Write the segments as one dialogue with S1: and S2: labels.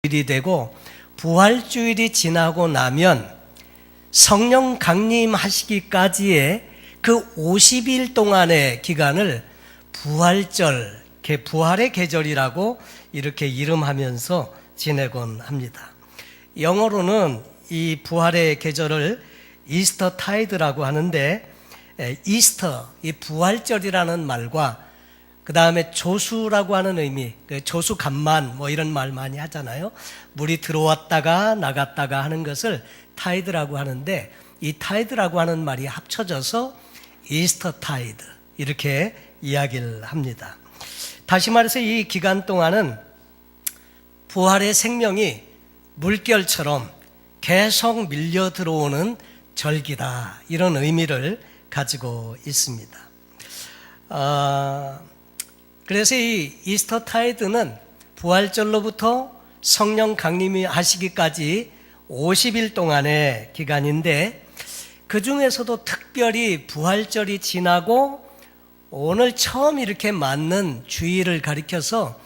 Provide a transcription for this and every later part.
S1: 일이 되고 부활주일이 지나고 나면 성령 강림하시기까지의 그 50일 동안의 기간을 부활절, 부활의 계절이라고 이렇게 이름하면서 지내곤 합니다. 영어로는 이 부활의 계절을 이스터 타이드라고 하는데, 이스터, 이 부활절이라는 말과 그 다음에 조수라고 하는 의미, 조수 간만 뭐 이런 말 많이 하잖아요. 물이 들어왔다가 나갔다가 하는 것을 타이드라고 하는데, 이 타이드라고 하는 말이 합쳐져서 이스터 타이드 이렇게 이야기를 합니다. 다시 말해서 이 기간 동안은 부활의 생명이 물결처럼 계속 밀려 들어오는 절기다, 이런 의미를 가지고 있습니다. 그래서 이 이스터 타이드는 부활절로부터 성령 강림이 하시기까지 50일 동안의 기간인데, 그 중에서도 특별히 부활절이 지나고 오늘 처음 이렇게 맞는 주일을 가리켜서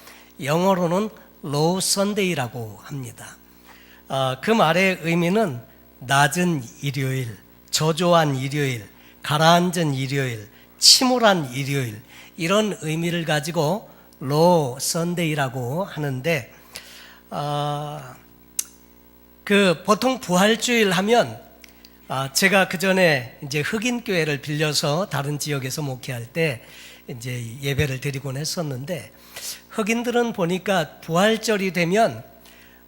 S1: 영어로는 로우 선데이라고 합니다. 그 말의 의미는 낮은 일요일, 저조한 일요일, 가라앉은 일요일, 침울한 일요일, 이런 의미를 가지고 로우 선데이라고 하는데, 보통 부활주일 하면, 제가 그 전에 이제 흑인교회를 빌려서 다른 지역에서 목회할 때 이제 예배를 드리곤 했었는데, 흑인들은 보니까 부활절이 되면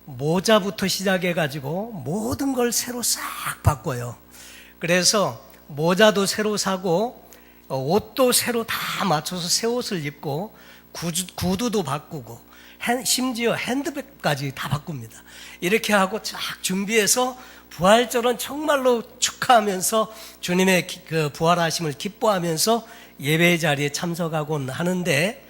S1: 모자부터 시작해가지고 모든 걸 새로 싹 바꿔요. 그래서 모자도 새로 사고, 옷도 새로 다 맞춰서 새 옷을 입고, 구두도 바꾸고, 심지어 핸드백까지 다 바꿉니다. 이렇게 하고 쫙 준비해서 부활절은 정말로 축하하면서 주님의 그 부활하심을 기뻐하면서 예배 자리에 참석하곤 하는데,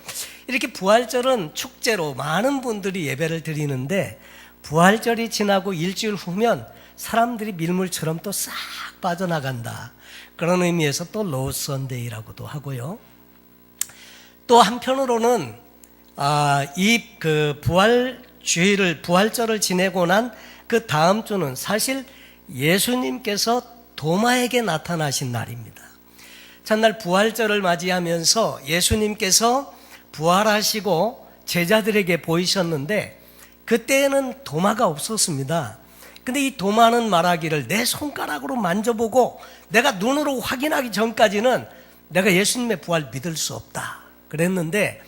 S1: 이렇게 부활절은 축제로 많은 분들이 예배를 드리는데, 부활절이 지나고 일주일 후면 사람들이 밀물처럼 또 싹 빠져나간다, 그런 의미에서 또 로우 선데이라고도 하고요. 또 한편으로는 부활절을 지내고 난 그 다음 주는 사실 예수님께서 도마에게 나타나신 날입니다. 첫날 부활절을 맞이하면서 예수님께서 부활하시고 제자들에게 보이셨는데, 그때에는 도마가 없었습니다. 근데 이 도마는 말하기를, 내 손가락으로 만져보고 내가 눈으로 확인하기 전까지는 내가 예수님의 부활 믿을 수 없다 그랬는데,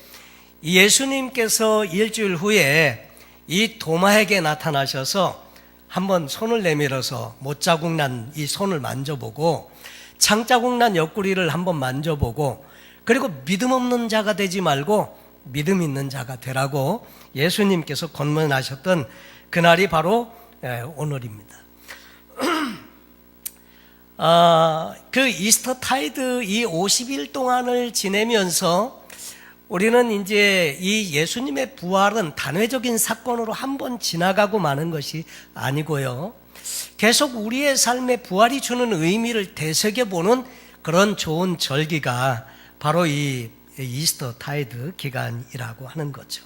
S1: 예수님께서 일주일 후에 이 도마에게 나타나셔서 한번 손을 내밀어서 못자국 난 이 손을 만져보고, 창자국 난 옆구리를 한번 만져보고, 그리고 믿음 없는 자가 되지 말고 믿음 있는 자가 되라고 예수님께서 권면하셨던 그날이 바로 오늘입니다. 그 이스터 타이드 이 50일 동안을 지내면서 우리는 이제 이 예수님의 부활은 단회적인 사건으로 한번 지나가고 마는 것이 아니고요, 계속 우리의 삶에 부활이 주는 의미를 되새겨보는 그런 좋은 절기가 바로 이 이스터 타이드 기간이라고 하는 거죠.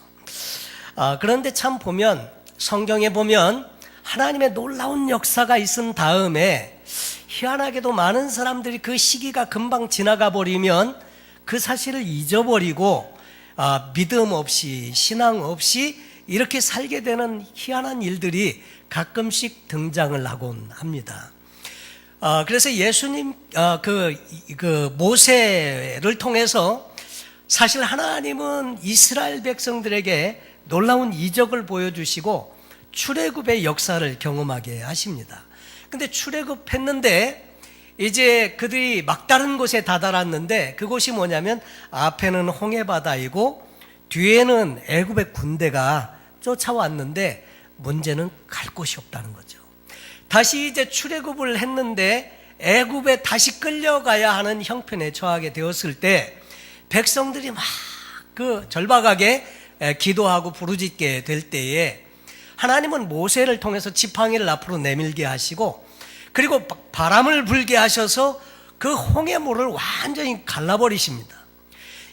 S1: 그런데 참 보면, 성경에 보면 하나님의 놀라운 역사가 있은 다음에 희한하게도 많은 사람들이 그 시기가 금방 지나가 버리면 그 사실을 잊어버리고 믿음 없이, 신앙 없이 이렇게 살게 되는 희한한 일들이 가끔씩 등장을 하곤 합니다. 그래서 예수님 모세를 통해서 사실 하나님은 이스라엘 백성들에게 놀라운 이적을 보여주시고 출애굽의 역사를 경험하게 하십니다. 근데 출애굽했는데 이제 그들이 막다른 곳에 다다랐는데, 그곳이 뭐냐면 앞에는 홍해바다이고 뒤에는 애굽의 군대가 쫓아왔는데 문제는 갈 곳이 없다는 거죠. 다시 이제 출애굽을 했는데 애굽에 다시 끌려가야 하는 형편에 처하게 되었을 때 백성들이 막 절박하게 기도하고 부르짖게 될 때에 하나님은 모세를 통해서 지팡이를 앞으로 내밀게 하시고, 그리고 바람을 불게 하셔서 그 홍해물을 완전히 갈라버리십니다.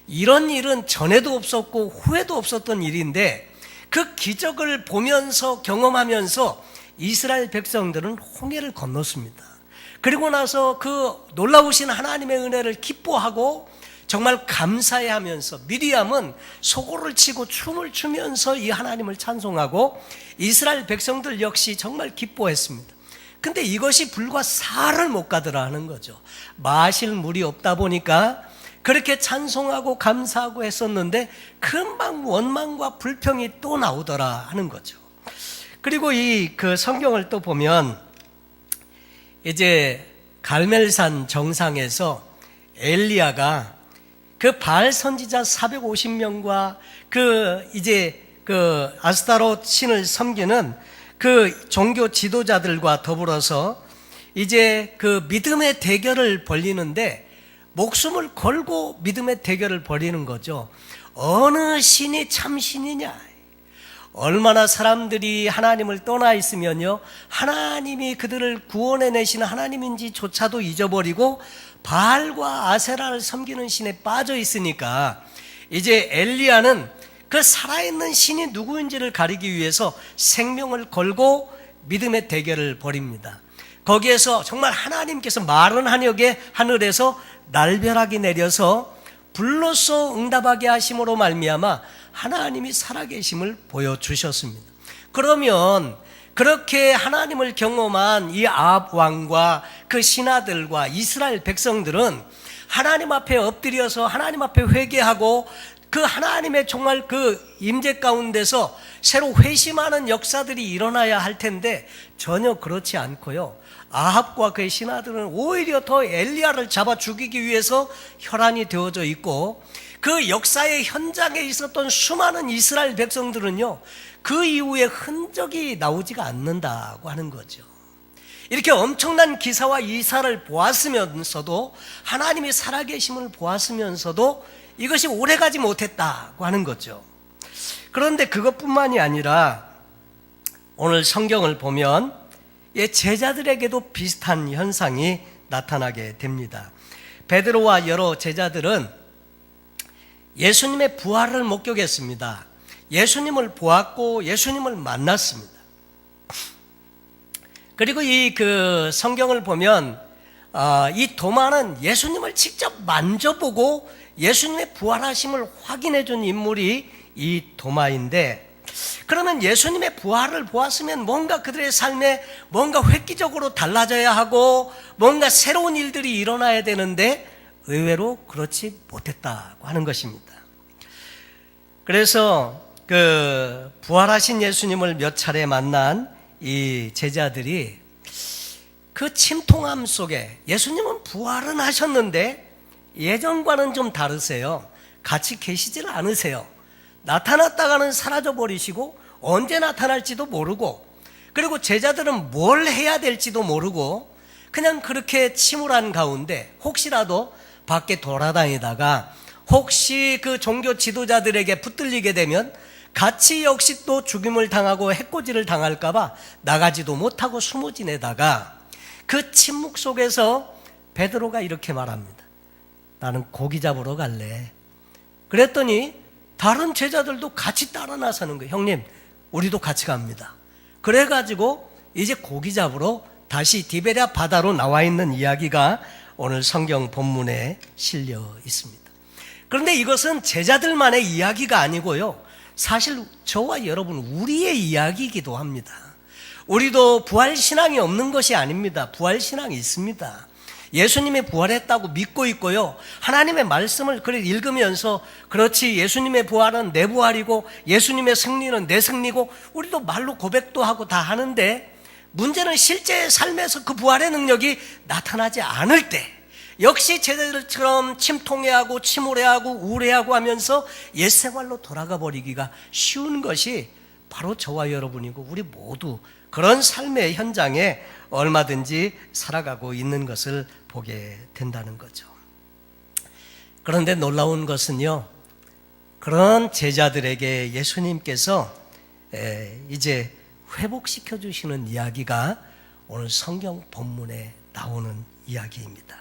S1: 이런 일은 전에도 없었고 후에도 없었던 일인데, 그 기적을 보면서 경험하면서 이스라엘 백성들은 홍해를 건넜습니다. 그리고 나서 그 놀라우신 하나님의 은혜를 기뻐하고 정말 감사해하면서 미리암은 소고를 치고 춤을 추면서 이 하나님을 찬송하고 이스라엘 백성들 역시 정말 기뻐했습니다. 근데 이것이 불과 사흘을 못 가더라 하는 거죠. 마실 물이 없다 보니까 그렇게 찬송하고 감사하고 했었는데 금방 원망과 불평이 또 나오더라 하는 거죠. 그리고 그 성경을 또 보면 이제 갈멜산 정상에서 엘리야가 그 바알 선지자 450명과 그 아스타롯 신을 섬기는 그 종교 지도자들과 더불어서 이제 그 믿음의 대결을 벌이는데 목숨을 걸고 믿음의 대결을 벌이는 거죠. 어느 신이 참 신이냐? 얼마나 사람들이 하나님을 떠나 있으면요, 하나님이 그들을 구원해내시는 하나님인지조차도 잊어버리고 바알과 아세라를 섬기는 신에 빠져 있으니까 이제 엘리야는 그 살아있는 신이 누구인지를 가리기 위해서 생명을 걸고 믿음의 대결을 벌입니다. 거기에서 정말 하나님께서 마른 한역의 하늘에서 날벼락이 내려서 불로써 응답하게 하심으로 말미암아 하나님이 살아계심을 보여주셨습니다. 그러면 그렇게 하나님을 경험한 이 아합 왕과 그 신하들과 이스라엘 백성들은 하나님 앞에 엎드려서 하나님 앞에 회개하고 그 하나님의 정말 그 임재 가운데서 새로 회심하는 역사들이 일어나야 할 텐데 전혀 그렇지 않고요, 아합과 그의 신하들은 오히려 더 엘리야를 잡아 죽이기 위해서 혈안이 되어져 있고, 그 역사의 현장에 있었던 수많은 이스라엘 백성들은요, 그 이후에 흔적이 나오지가 않는다고 하는 거죠. 이렇게 엄청난 기사와 이사를 보았으면서도, 하나님이 살아계심을 보았으면서도 이것이 오래가지 못했다고 하는 거죠. 그런데 그것뿐만이 아니라 오늘 성경을 보면 제자들에게도 비슷한 현상이 나타나게 됩니다. 베드로와 여러 제자들은 예수님의 부활을 목격했습니다. 예수님을 보았고 예수님을 만났습니다. 그리고 그 성경을 보면 이 도마는 예수님을 직접 만져보고 예수님의 부활하심을 확인해 준 인물이 이 도마인데, 그러면 예수님의 부활을 보았으면 뭔가 그들의 삶에 뭔가 획기적으로 달라져야 하고 뭔가 새로운 일들이 일어나야 되는데 의외로 그렇지 못했다고 하는 것입니다. 그래서 그 부활하신 예수님을 몇 차례 만난 이 제자들이 그 침통함 속에, 예수님은 부활은 하셨는데 예전과는 좀 다르세요. 같이 계시질 않으세요. 나타났다가는 사라져 버리시고 언제 나타날지도 모르고, 그리고 제자들은 뭘 해야 될지도 모르고 그냥 그렇게 침울한 가운데 혹시라도 밖에 돌아다니다가 혹시 그 종교 지도자들에게 붙들리게 되면 같이 역시 또 죽임을 당하고 해코지를 당할까봐 나가지도 못하고 숨어 지내다가 그 침묵 속에서 베드로가 이렇게 말합니다. 나는 고기 잡으러 갈래. 그랬더니 다른 제자들도 같이 따라 나서는 거예요. 형님, 우리도 같이 갑니다. 그래가지고 이제 고기 잡으러 다시 디베랴 바다로 나와 있는 이야기가 오늘 성경 본문에 실려 있습니다. 그런데 이것은 제자들만의 이야기가 아니고요, 사실 저와 여러분 우리의 이야기이기도 합니다. 우리도 부활신앙이 없는 것이 아닙니다. 부활신앙이 있습니다. 예수님이 부활했다고 믿고 있고요, 하나님의 말씀을 그래 읽으면서 그렇지, 예수님의 부활은 내 부활이고 예수님의 승리는 내 승리고 우리도 말로 고백도 하고 다 하는데, 문제는 실제 삶에서 그 부활의 능력이 나타나지 않을 때 역시 제자들처럼 침통해하고 침울해하고 우울해하고 하면서 옛생활로 돌아가 버리기가 쉬운 것이 바로 저와 여러분이고 우리 모두 그런 삶의 현장에 얼마든지 살아가고 있는 것을 보게 된다는 거죠. 그런데 놀라운 것은요, 그런 제자들에게 예수님께서 이제 회복시켜 주시는 이야기가 오늘 성경 본문에 나오는 이야기입니다.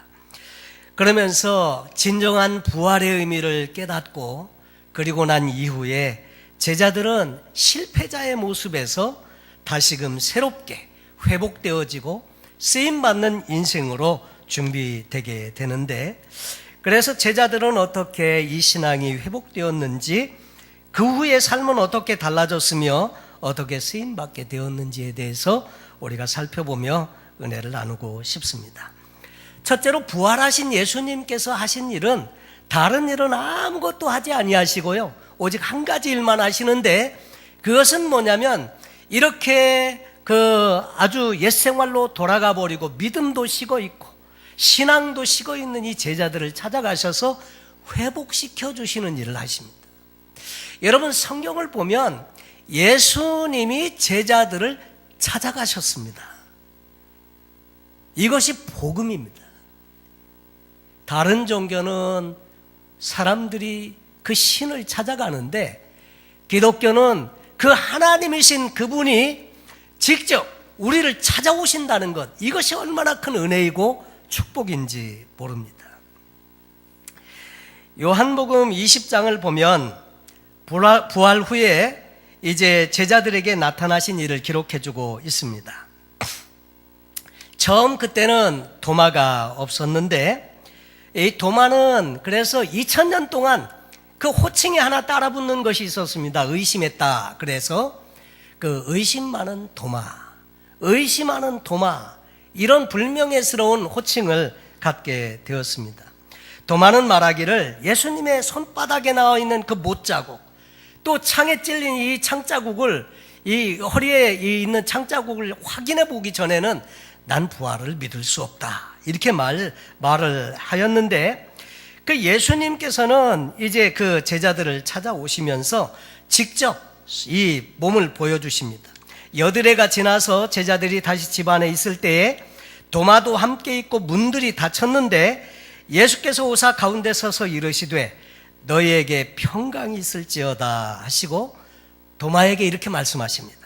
S1: 그러면서 진정한 부활의 의미를 깨닫고 그리고 난 이후에 제자들은 실패자의 모습에서 다시금 새롭게 회복되어지고 쓰임받는 인생으로 준비되게 되는데, 그래서 제자들은 어떻게 이 신앙이 회복되었는지, 그 후의 삶은 어떻게 달라졌으며 어떻게 쓰임받게 되었는지에 대해서 우리가 살펴보며 은혜를 나누고 싶습니다. 첫째로 부활하신 예수님께서 하신 일은 다른 일은 아무것도 하지 아니하시고요, 오직 한 가지 일만 하시는데, 그것은 뭐냐면 이렇게 아주 옛 생활로 돌아가 버리고 믿음도 식어 있고 신앙도 식어 있는 이 제자들을 찾아가셔서 회복시켜 주시는 일을 하십니다. 여러분, 성경을 보면 예수님이 제자들을 찾아가셨습니다. 이것이 복음입니다. 다른 종교는 사람들이 그 신을 찾아가는데, 기독교는 그 하나님이신 그분이 직접 우리를 찾아오신다는 것, 이것이 얼마나 큰 은혜이고 축복인지 모릅니다. 요한복음 20장을 보면 부활 후에 이제 제자들에게 나타나신 일을 기록해주고 있습니다. 처음 그때는 도마가 없었는데, 이 도마는 그래서 2000년 동안 그 호칭에 하나 따라붙는 것이 있었습니다. 의심했다. 그래서 그 의심 많은 도마, 의심하는 도마, 이런 불명예스러운 호칭을 갖게 되었습니다. 도마는 말하기를 예수님의 손바닥에 나와 있는 그 못자국, 또 창에 찔린 이 창자국을, 이 허리에 있는 창자국을 확인해 보기 전에는 난 부활을 믿을 수 없다, 이렇게 말을 하였는데, 그 예수님께서는 이제 그 제자들을 찾아오시면서 직접 이 몸을 보여주십니다. 여드레가 지나서 제자들이 다시 집안에 있을 때에 도마도 함께 있고 문들이 닫혔는데, 예수께서 오사 가운데 서서 이르시되 너희에게 평강이 있을지어다 하시고 도마에게 이렇게 말씀하십니다.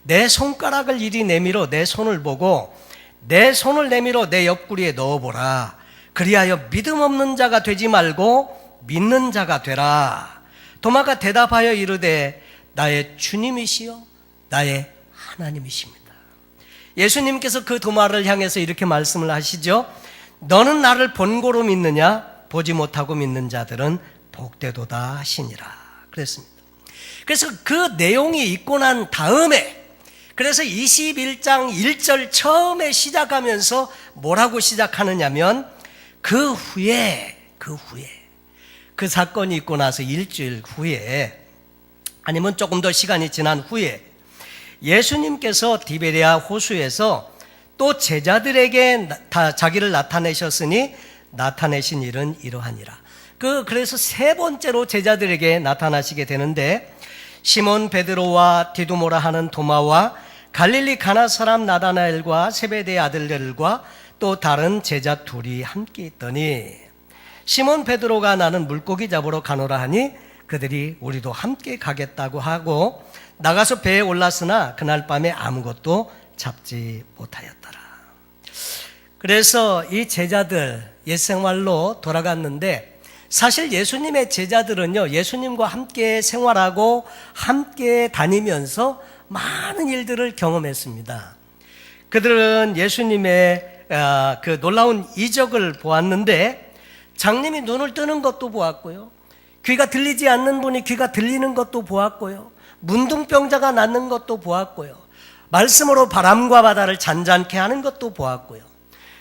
S1: 내 손가락을 이리 내밀어 내 손을 보고 내 손을 내밀어 내 옆구리에 넣어보라. 그리하여 믿음 없는 자가 되지 말고 믿는 자가 되라. 도마가 대답하여 이르되 나의 주님이시여 나의 하나님이십니다. 예수님께서 그 도마를 향해서 이렇게 말씀을 하시죠. 너는 나를 본고로 믿느냐? 보지 못하고 믿는 자들은 복되도다 하시니라 그랬습니다. 그래서 그 내용이 있고 난 다음에, 그래서 21장 1절 처음에 시작하면서 뭐라고 시작하느냐면 그 후에 그 사건이 있고 나서 일주일 후에, 아니면 조금 더 시간이 지난 후에 예수님께서 디베레아 호수에서 또 제자들에게 자기를 나타내셨으니 나타내신 일은 이러하니라. 그래서 세 번째로 제자들에게 나타나시게 되는데, 시몬 베드로와 디두모라 하는 도마와 갈릴리 가나 사람 나다나엘과 세베대의 아들들과 또 다른 제자 둘이 함께 있더니, 시몬 베드로가 나는 물고기 잡으러 가노라 하니 그들이 우리도 함께 가겠다고 하고 나가서 배에 올랐으나 그날 밤에 아무것도 잡지 못하였더라. 그래서 이 제자들 옛생활로 돌아갔는데, 사실 예수님의 제자들은요, 예수님과 함께 생활하고 함께 다니면서 많은 일들을 경험했습니다. 그들은 예수님의 그 놀라운 이적을 보았는데, 장님이 눈을 뜨는 것도 보았고요, 귀가 들리지 않는 분이 귀가 들리는 것도 보았고요, 문둥병자가 낫는 것도 보았고요, 말씀으로 바람과 바다를 잔잔케 하는 것도 보았고요,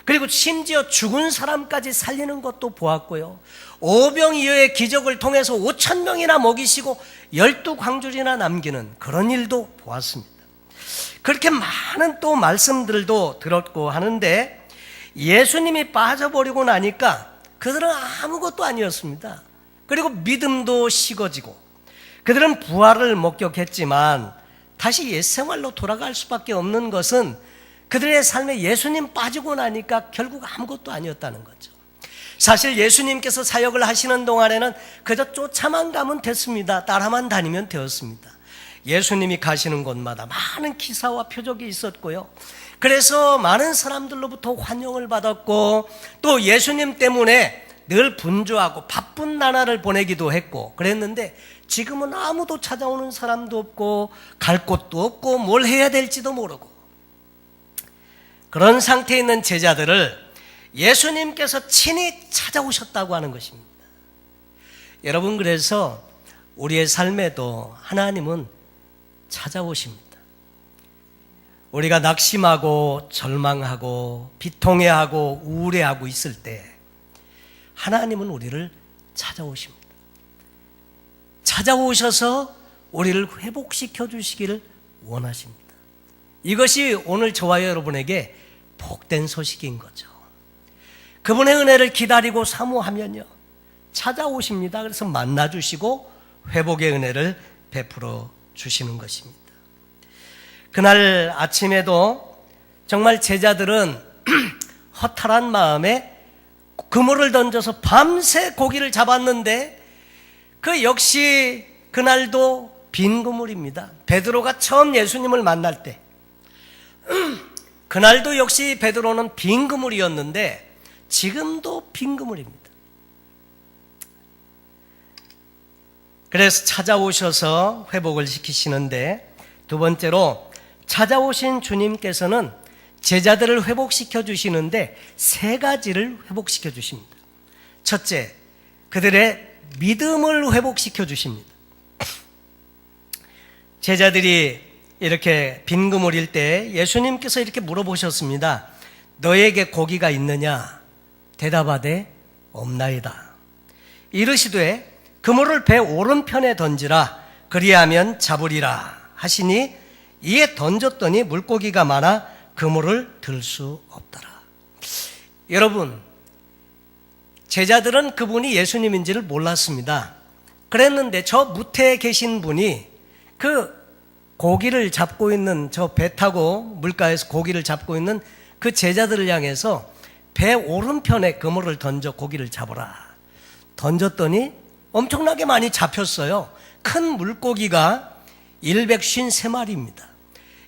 S1: 그리고 심지어 죽은 사람까지 살리는 것도 보았고요, 오병이어의 기적을 통해서 5,000명이나 먹이시고 12광줄이나 남기는 그런 일도 보았습니다. 그렇게 많은 또 말씀들도 들었고 하는데, 예수님이 빠져버리고 나니까 그들은 아무것도 아니었습니다. 그리고 믿음도 식어지고, 그들은 부활을 목격했지만 다시 옛생활로 돌아갈 수밖에 없는 것은 그들의 삶에 예수님 빠지고 나니까 결국 아무것도 아니었다는 거죠. 사실 예수님께서 사역을 하시는 동안에는 그저 쫓아만 가면 됐습니다. 따라만 다니면 되었습니다. 예수님이 가시는 곳마다 많은 기사와 표적이 있었고요, 그래서 많은 사람들로부터 환영을 받았고, 또 예수님 때문에 늘 분주하고 바쁜 나날을 보내기도 했고 그랬는데 지금은 아무도 찾아오는 사람도 없고 갈 곳도 없고 뭘 해야 될지도 모르고 그런 상태에 있는 제자들을 예수님께서 친히 찾아오셨다고 하는 것입니다. 여러분, 그래서 우리의 삶에도 하나님은 찾아오십니다. 우리가 낙심하고 절망하고 비통해하고 우울해하고 있을 때 하나님은 우리를 찾아오십니다. 찾아오셔서 우리를 회복시켜 주시기를 원하십니다. 이것이 오늘 저와 여러분에게 복된 소식인 거죠. 그분의 은혜를 기다리고 사모하면요 찾아오십니다. 그래서 만나주시고 회복의 은혜를 베풀어 주시는 것입니다. 그날 아침에도 정말 제자들은 허탈한 마음에 그물을 던져서 밤새 고기를 잡았는데 그 역시 그날도 빈 그물입니다. 베드로가 처음 예수님을 만날 때 그날도 역시 베드로는 빈 그물이었는데 지금도 빈 그물입니다. 그래서 찾아오셔서 회복을 시키시는데 두 번째로 찾아오신 주님께서는 제자들을 회복시켜 주시는데 세 가지를 회복시켜 주십니다. 첫째, 그들의 믿음을 회복시켜 주십니다. 제자들이 이렇게 빈 그물일 때 예수님께서 이렇게 물어보셨습니다. 너에게 고기가 있느냐? 대답하되 없나이다. 이르시되 그물을 배 오른편에 던지라. 그리하면 잡으리라 하시니 이에 던졌더니 물고기가 많아 그물을 들 수 없더라. 여러분, 제자들은 그분이 예수님인지를 몰랐습니다. 그랬는데 저 무태에 계신 분이 그 고기를 잡고 있는 저 배 타고 물가에서 고기를 잡고 있는 그 제자들을 향해서 배 오른편에 그물을 던져 고기를 잡으라. 던졌더니 엄청나게 많이 잡혔어요. 큰 물고기가 153마리입니다.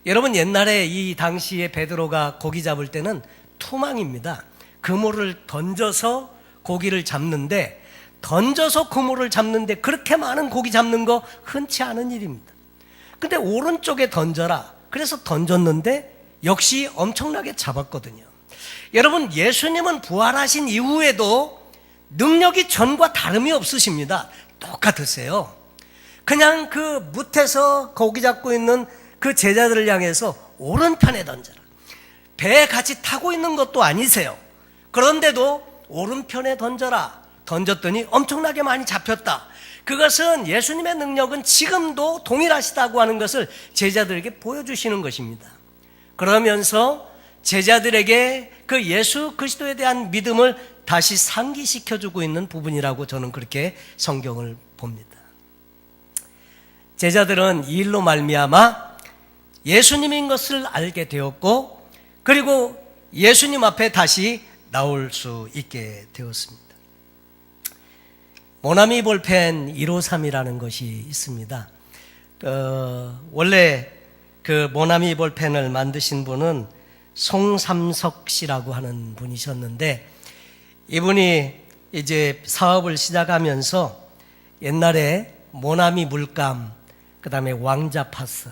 S1: 여러분, 옛날에 이 당시에 베드로가 고기 잡을 때는 투망입니다. 그물을 던져서 고기를 잡는데 던져서 그물을 잡는데 그렇게 많은 고기 잡는 거 흔치 않은 일입니다. 근데 오른쪽에 던져라. 그래서 던졌는데 역시 엄청나게 잡았거든요. 여러분, 예수님은 부활하신 이후에도 능력이 전과 다름이 없으십니다. 똑같으세요. 그냥 그 뭇에서 고기 잡고 있는 그 제자들을 향해서 오른편에 던져라. 배에 같이 타고 있는 것도 아니세요. 그런데도 오른편에 던져라. 던졌더니 엄청나게 많이 잡혔다. 그것은 예수님의 능력은 지금도 동일하시다고 하는 것을 제자들에게 보여주시는 것입니다. 그러면서 제자들에게 그 예수 그리스도에 대한 믿음을 다시 상기시켜주고 있는 부분이라고 저는 그렇게 성경을 봅니다. 제자들은 이 일로 말미암아 예수님인 것을 알게 되었고 그리고 예수님 앞에 다시 나올 수 있게 되었습니다. 모나미 볼펜 153이라는 것이 있습니다. 원래 그 모나미 볼펜을 만드신 분은 송삼석 씨라고 하는 분이셨는데 이분이 이제 사업을 시작하면서 옛날에 모나미 물감, 그 다음에 왕자 파스,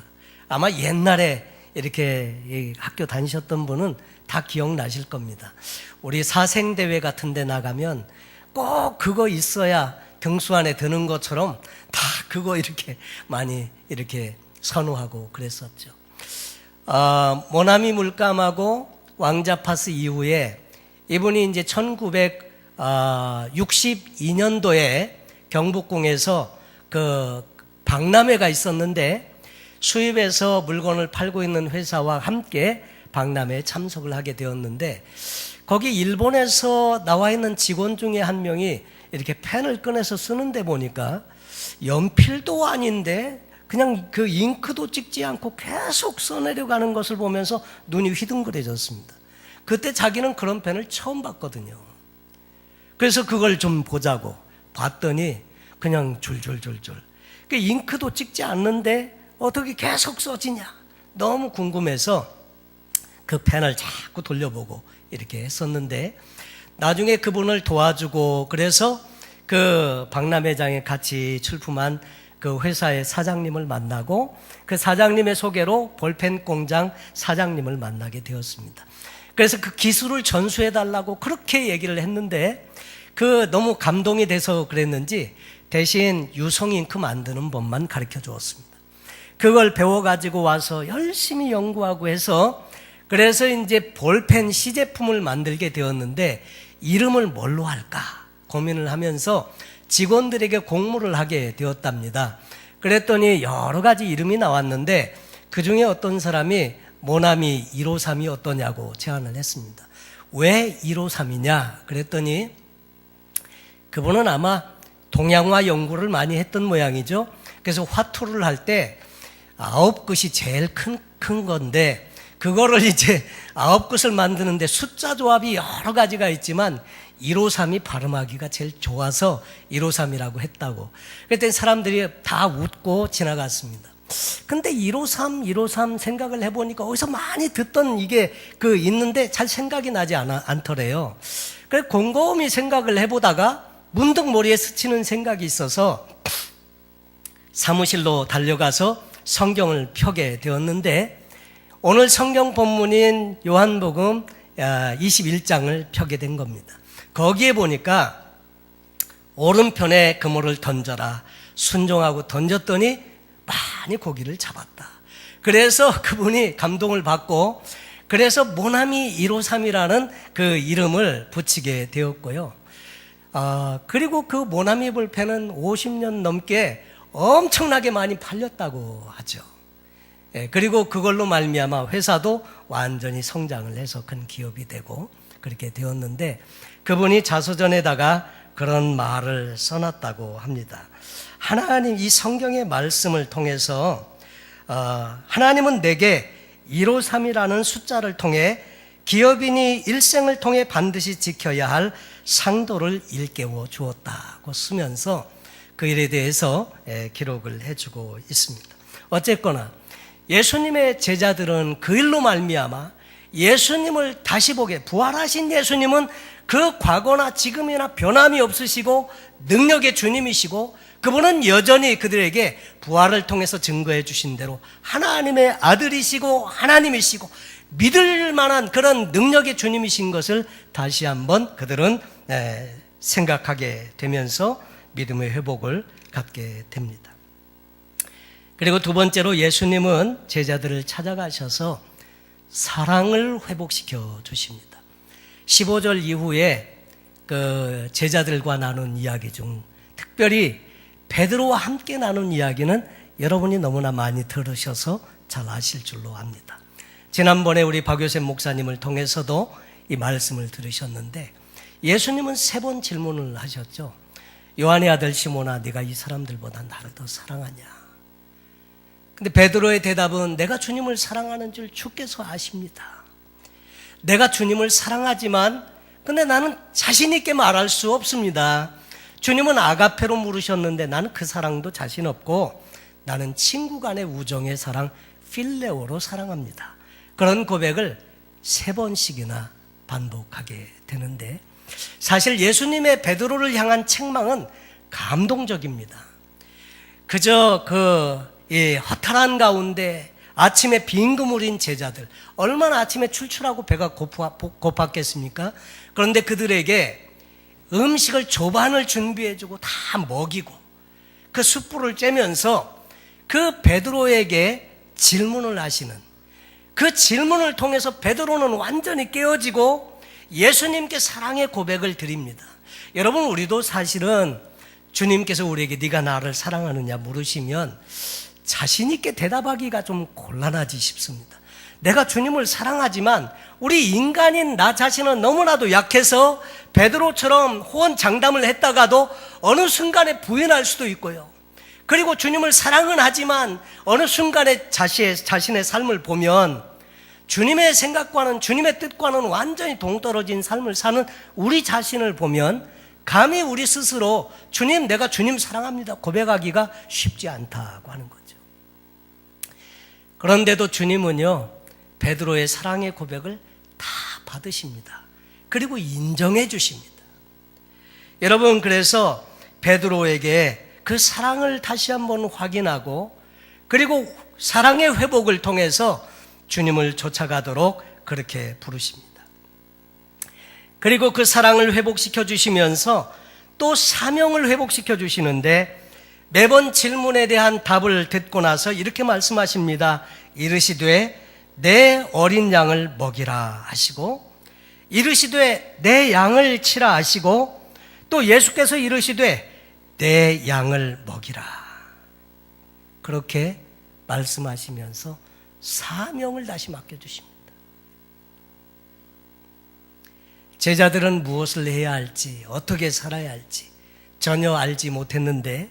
S1: 아마 옛날에 이렇게 학교 다니셨던 분은 다 기억나실 겁니다. 우리 사생대회 같은 데 나가면 꼭 그거 있어야 등수 안에 드는 것처럼 다 그거 이렇게 많이 이렇게 선호하고 그랬었죠. 모나미 물감하고 왕자 파스 이후에 이분이 이제 1962년도에 경복궁에서 그 박람회가 있었는데 수입해서 물건을 팔고 있는 회사와 함께 박람회에 참석을 하게 되었는데 거기 일본에서 나와 있는 직원 중에 한 명이 이렇게 펜을 꺼내서 쓰는데 보니까 연필도 아닌데 그냥 그 잉크도 찍지 않고 계속 써내려가는 것을 보면서 눈이 휘둥그레졌습니다. 그때 자기는 그런 펜을 처음 봤거든요. 그래서 그걸 좀 보자고 봤더니 그냥 줄줄줄줄 그 잉크도 찍지 않는데 어떻게 계속 써지냐 너무 궁금해서 그 펜을 자꾸 돌려보고 이렇게 했었는데 나중에 그분을 도와주고 그래서 그 박람회장에 같이 출품한 그 회사의 사장님을 만나고 그 사장님의 소개로 볼펜 공장 사장님을 만나게 되었습니다. 그래서 그 기술을 전수해달라고 그렇게 얘기를 했는데 그 너무 감동이 돼서 그랬는지 대신 유성잉크 만드는 법만 가르쳐 주었습니다. 그걸 배워가지고 와서 열심히 연구하고 해서 그래서 이제 볼펜 시제품을 만들게 되었는데 이름을 뭘로 할까 고민을 하면서 직원들에게 공모를 하게 되었답니다. 그랬더니 여러 가지 이름이 나왔는데 그 중에 어떤 사람이 모나미 153이 어떠냐고 제안을 했습니다. 왜 153이냐 그랬더니 그분은 아마 동양화 연구를 많이 했던 모양이죠. 그래서 화투를 할 때 9끝이 제일 큰 건데 그거를 이제 9끝을 만드는데 숫자 조합이 여러 가지가 있지만 153이 발음하기가 제일 좋아서 153이라고 했다고. 그랬더니 사람들이 다 웃고 지나갔습니다. 근데 153 생각을 해보니까 어디서 많이 듣던 이게 그 있는데 잘 생각이 나지 않더래요. 그래서 곰곰이 생각을 해보다가 문득 머리에 스치는 생각이 있어서 사무실로 달려가서 성경을 펴게 되었는데 오늘 성경 본문인 요한복음 21장을 펴게 된 겁니다. 거기에 보니까 오른편에 그물을 던져라 순종하고 던졌더니 많이 고기를 잡았다. 그래서 그분이 감동을 받고 그래서 모나미 153이라는 그 이름을 붙이게 되었고요. 그리고 그 모나미 볼펜은 50년 넘게 엄청나게 많이 팔렸다고 하죠. 그리고 그걸로 말미암아 회사도 완전히 성장을 해서 큰 기업이 되고 그렇게 되었는데 그분이 자서전에다가 그런 말을 써놨다고 합니다. 하나님 이 성경의 말씀을 통해서 하나님은 내게 153이라는 숫자를 통해 기업인이 일생을 통해 반드시 지켜야 할 상도를 일깨워 주었다고 쓰면서 그 일에 대해서 기록을 해주고 있습니다. 어쨌거나 예수님의 제자들은 그 일로 말미암아 예수님을 다시 보게 부활하신 예수님은 그 과거나 지금이나 변함이 없으시고 능력의 주님이시고 그분은 여전히 그들에게 부활을 통해서 증거해 주신 대로 하나님의 아들이시고 하나님이시고 믿을 만한 그런 능력의 주님이신 것을 다시 한번 그들은 생각하게 되면서 믿음의 회복을 갖게 됩니다. 그리고 두 번째로 예수님은 제자들을 찾아가셔서 사랑을 회복시켜 주십니다. 15절 이후에 그 제자들과 나눈 이야기 중 특별히 베드로와 함께 나눈 이야기는 여러분이 너무나 많이 들으셔서 잘 아실 줄로 압니다. 지난번에 우리 박효셉 목사님을 통해서도 이 말씀을 들으셨는데 예수님은 3번 질문을 하셨죠. 요한의 아들 시몬아 네가 이 사람들보다 나를 더 사랑하냐. 근데 베드로의 대답은 내가 주님을 사랑하는 줄 주께서 아십니다. 내가 주님을 사랑하지만 근데 나는 자신 있게 말할 수 없습니다. 주님은 아가페로 물으셨는데 나는 그 사랑도 자신 없고 나는 친구 간의 우정의 사랑 필레오로 사랑합니다. 그런 고백을 3번씩이나 반복하게 되는데 사실 예수님의 베드로를 향한 책망은 감동적입니다. 그저 허탈한 가운데 아침에 빈 그물인 제자들 얼마나 아침에 출출하고 배가 고팠겠습니까? 그런데 그들에게 음식을 조반을 준비해주고 다 먹이고 그 숯불을 쬐면서 그 베드로에게 질문을 하시는 그 질문을 통해서 베드로는 완전히 깨어지고 예수님께 사랑의 고백을 드립니다. 여러분 우리도 사실은 주님께서 우리에게 네가 나를 사랑하느냐 물으시면 자신 있게 대답하기가 좀 곤란하지 싶습니다. 내가 주님을 사랑하지만 우리 인간인 나 자신은 너무나도 약해서 베드로처럼 호언장담을 했다가도 어느 순간에 부인할 수도 있고요. 그리고 주님을 사랑은 하지만 어느 순간에 자신의 삶을 보면 주님의 생각과는 주님의 뜻과는 완전히 동떨어진 삶을 사는 우리 자신을 보면 감히 우리 스스로 주님 내가 주님 사랑합니다 고백하기가 쉽지 않다고 하는 거죠. 그런데도 주님은요 베드로의 사랑의 고백을 다 받으십니다. 그리고 인정해 주십니다. 여러분, 그래서 베드로에게 그 사랑을 다시 한번 확인하고 그리고 사랑의 회복을 통해서 주님을 쫓아가도록 그렇게 부르십니다. 그리고 그 사랑을 회복시켜 주시면서 또 사명을 회복시켜 주시는데 매번 질문에 대한 답을 듣고 나서 이렇게 말씀하십니다. 이르시되 내 어린 양을 먹이라 하시고, 이르시되 내 양을 치라 하시고, 또 예수께서 이르시되 내 양을 먹이라, 그렇게 말씀하시면서 사명을 다시 맡겨주십니다. 제자들은 무엇을 해야 할지, 어떻게 살아야 할지 전혀 알지 못했는데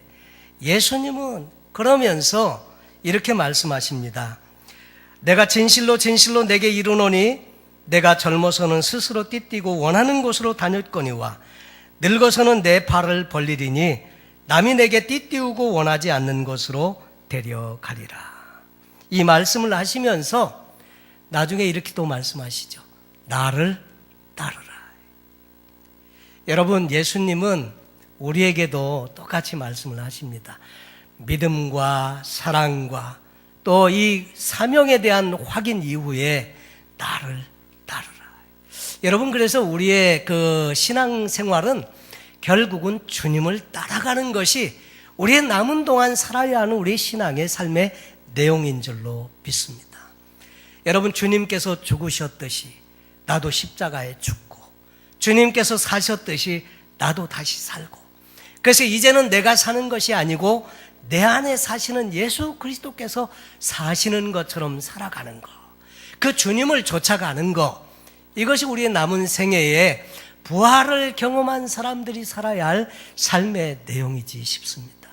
S1: 예수님은 그러면서 이렇게 말씀하십니다. 내가 진실로 진실로 내게 이르노니 내가 젊어서는 스스로 띠띠고 원하는 곳으로 다녔거니와 늙어서는 내 발을 벌리리니 남이 내게 띠띠우고 원하지 않는 곳으로 데려가리라. 이 말씀을 하시면서 나중에 이렇게 또 말씀하시죠. 나를 따르라. 여러분, 예수님은 우리에게도 똑같이 말씀을 하십니다. 믿음과 사랑과 또 이 사명에 대한 확인 이후에 나를 따르라. 여러분, 그래서 우리의 그 신앙생활은 결국은 주님을 따라가는 것이 우리의 남은 동안 살아야 하는 우리의 신앙의 삶의 내용인 줄로 믿습니다. 여러분, 주님께서 죽으셨듯이 나도 십자가에 죽고, 주님께서 사셨듯이 나도 다시 살고, 그래서 이제는 내가 사는 것이 아니고 내 안에 사시는 예수 그리스도께서 사시는 것처럼 살아가는 것, 그 주님을 쫓아가는 것, 이것이 우리의 남은 생애에 부활을 경험한 사람들이 살아야 할 삶의 내용이지 싶습니다.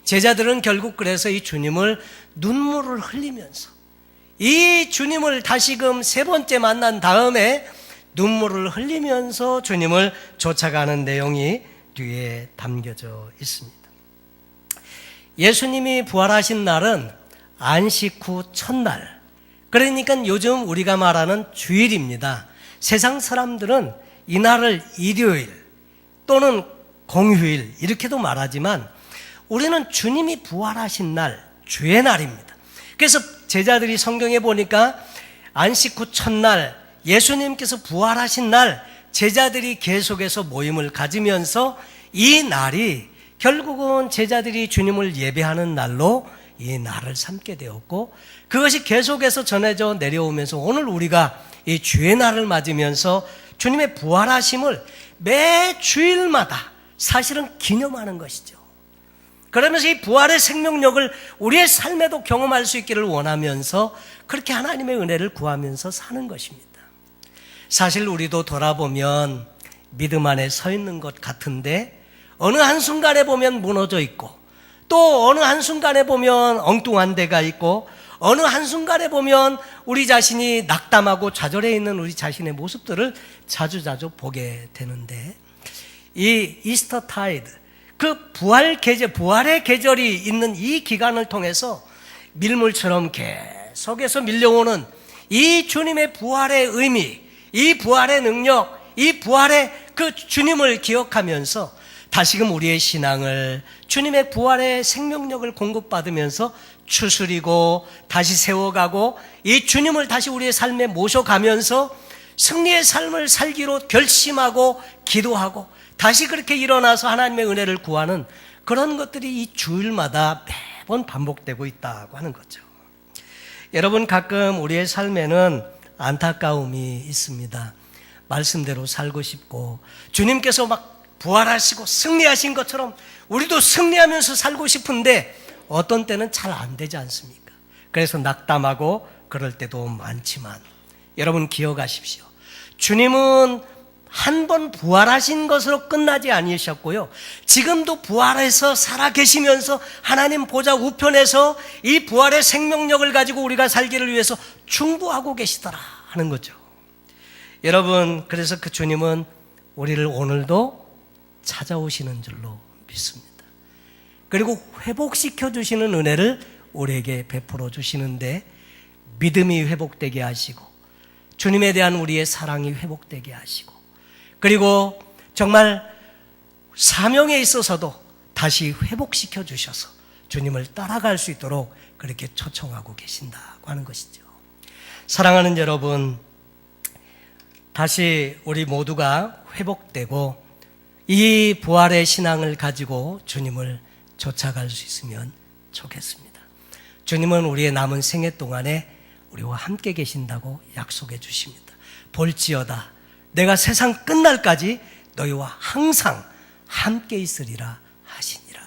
S1: 제자들은 결국 그래서 이 주님을 눈물을 흘리면서, 이 주님을 다시금 세 번째 만난 다음에 눈물을 흘리면서 주님을 쫓아가는 내용이 뒤에 담겨져 있습니다. 예수님이 부활하신 날은 안식 후 첫날, 그러니까 요즘 우리가 말하는 주일입니다. 세상 사람들은 이 날을 일요일 또는 공휴일 이렇게도 말하지만 우리는 주님이 부활하신 날, 주의 날입니다. 그래서 제자들이 성경에 보니까 안식 후 첫날, 예수님께서 부활하신 날, 제자들이 계속해서 모임을 가지면서 이 날이 결국은 제자들이 주님을 예배하는 날로 이 날을 삼게 되었고, 그것이 계속해서 전해져 내려오면서 오늘 우리가 이 주의 날을 맞으면서 주님의 부활하심을 매 주일마다 사실은 기념하는 것이죠. 그러면서 이 부활의 생명력을 우리의 삶에도 경험할 수 있기를 원하면서 그렇게 하나님의 은혜를 구하면서 사는 것입니다. 사실 우리도 돌아보면 믿음 안에 서 있는 것 같은데 어느 한순간에 보면 무너져 있고, 또 어느 한순간에 보면 엉뚱한 데가 있고, 어느 한순간에 보면 우리 자신이 낙담하고 좌절해 있는 우리 자신의 모습들을 자주자주 보게 되는데, 이 이스터 타이드, 그 부활의 계절이 있는 이 기간을 통해서 밀물처럼 계속해서 밀려오는 이 주님의 부활의 의미, 이 부활의 능력, 이 부활의 그 주님을 기억하면서 다시금 우리의 신앙을 주님의 부활의 생명력을 공급받으면서 추스리고 다시 세워가고 이 주님을 다시 우리의 삶에 모셔가면서 승리의 삶을 살기로 결심하고 기도하고 다시 그렇게 일어나서 하나님의 은혜를 구하는 그런 것들이 이 주일마다 매번 반복되고 있다고 하는 거죠. 여러분, 가끔 우리의 삶에는 안타까움이 있습니다. 말씀대로 살고 싶고 주님께서 막 부활하시고 승리하신 것처럼 우리도 승리하면서 살고 싶은데 어떤 때는 잘 안 되지 않습니까? 그래서 낙담하고 그럴 때도 많지만 여러분 기억하십시오. 주님은 한 번 부활하신 것으로 끝나지 않으셨고요, 지금도 부활해서 살아계시면서 하나님 보좌 우편에서 이 부활의 생명력을 가지고 우리가 살기를 위해서 충부하고 계시더라 하는 거죠. 여러분, 그래서 그 주님은 우리를 오늘도 찾아오시는 줄로 믿습니다. 그리고 회복시켜 주시는 은혜를 우리에게 베풀어 주시는데, 믿음이 회복되게 하시고 주님에 대한 우리의 사랑이 회복되게 하시고 그리고 정말 사명에 있어서도 다시 회복시켜 주셔서 주님을 따라갈 수 있도록 그렇게 초청하고 계신다고 하는 것이죠. 사랑하는 여러분, 다시 우리 모두가 회복되고 이 부활의 신앙을 가지고 주님을 쫓아갈 수 있으면 좋겠습니다. 주님은 우리의 남은 생애 동안에 우리와 함께 계신다고 약속해 주십니다. 볼지어다 내가 세상 끝날까지 너희와 항상 함께 있으리라 하시니라,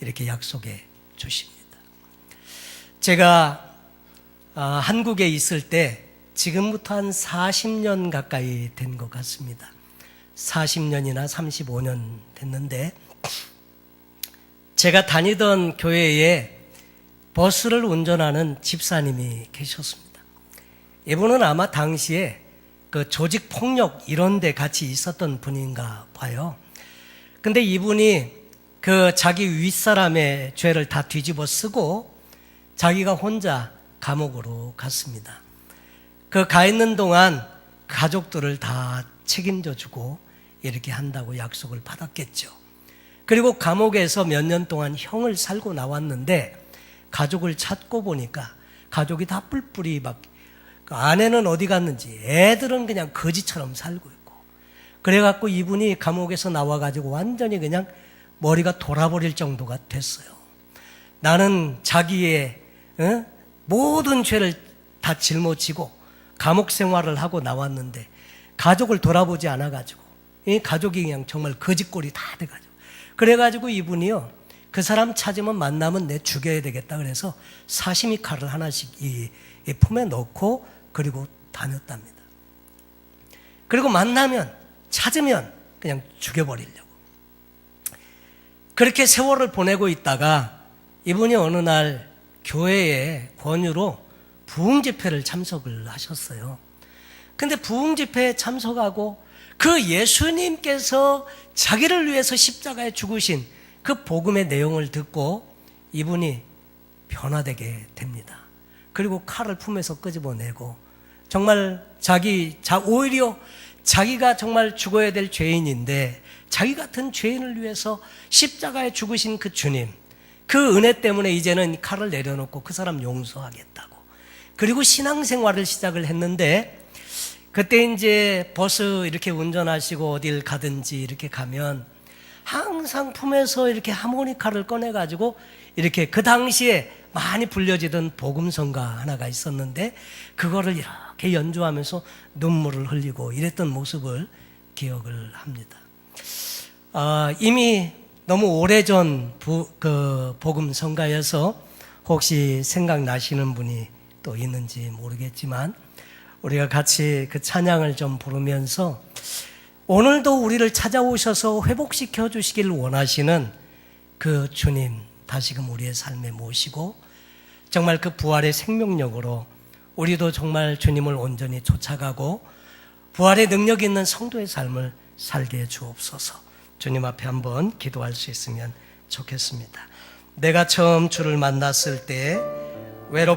S1: 이렇게 약속해 주십니다. 제가 한국에 있을 때 지금부터 한 40년 가까이 된 것 같습니다. 40년이나 35년 됐는데, 제가 다니던 교회에 버스를 운전하는 집사님이 계셨습니다. 이분은 아마 당시에 그 조직 폭력 이런 데 같이 있었던 분인가 봐요. 근데 이분이 그 자기 윗사람의 죄를 다 뒤집어 쓰고 자기가 혼자 감옥으로 갔습니다. 그 가 있는 동안 가족들을 다 책임져 주고 이렇게 한다고 약속을 받았겠죠. 그리고 감옥에서 몇 년 동안 형을 살고 나왔는데 가족을 찾고 보니까 가족이 다 뿔뿔이 막, 아내는 어디 갔는지, 애들은 그냥 거지처럼 살고 있고, 그래갖고 이분이 감옥에서 나와가지고 완전히 그냥 머리가 돌아버릴 정도가 됐어요. 나는 자기의 모든 죄를 다 짊어지고 감옥 생활을 하고 나왔는데 가족을 돌아보지 않아가지고 이 가족이 그냥 정말 거지꼴이 다 돼가지고, 그래가지고 이분이요, 그 사람 찾으면 만나면 내 죽여야 되겠다 그래서 사시미 칼을 하나씩 이 품에 넣고 그리고 다녔답니다. 그리고 만나면, 찾으면 그냥 죽여버리려고. 그렇게 세월을 보내고 있다가 이분이 어느 날 교회의 권유로 부흥집회를 참석을 하셨어요. 근데 부흥집회에 참석하고 그 예수님께서 자기를 위해서 십자가에 죽으신 그 복음의 내용을 듣고 이분이 변화되게 됩니다. 그리고 칼을 품에서 끄집어내고 정말 오히려 자기가 정말 죽어야 될 죄인인데 자기 같은 죄인을 위해서 십자가에 죽으신 그 주님, 그 은혜 때문에 이제는 칼을 내려놓고 그 사람 용서하겠다고. 그리고 신앙생활을 시작을 했는데, 그때 이제 버스 이렇게 운전하시고 어딜 가든지 이렇게 가면 항상 품에서 이렇게 하모니카를 꺼내가지고 이렇게 그 당시에 많이 불려지던 복음성가 하나가 있었는데 그거를 이렇게 연주하면서 눈물을 흘리고 이랬던 모습을 기억을 합니다. 이미 너무 오래전 복음성가여서 혹시 생각나시는 분이 또 있는지 모르겠지만 우리가 같이 그 찬양을 좀 부르면서 오늘도 우리를 찾아오셔서 회복시켜 주시길 원하시는 그 주님 다시금 우리의 삶에 모시고 정말 그 부활의 생명력으로 우리도 정말 주님을 온전히 쫓아가고 부활의 능력 있는 성도의 삶을 살게 해 주옵소서. 주님 앞에 한번 기도할 수 있으면 좋겠습니다. 내가 처음 주를 만났을 때 외롭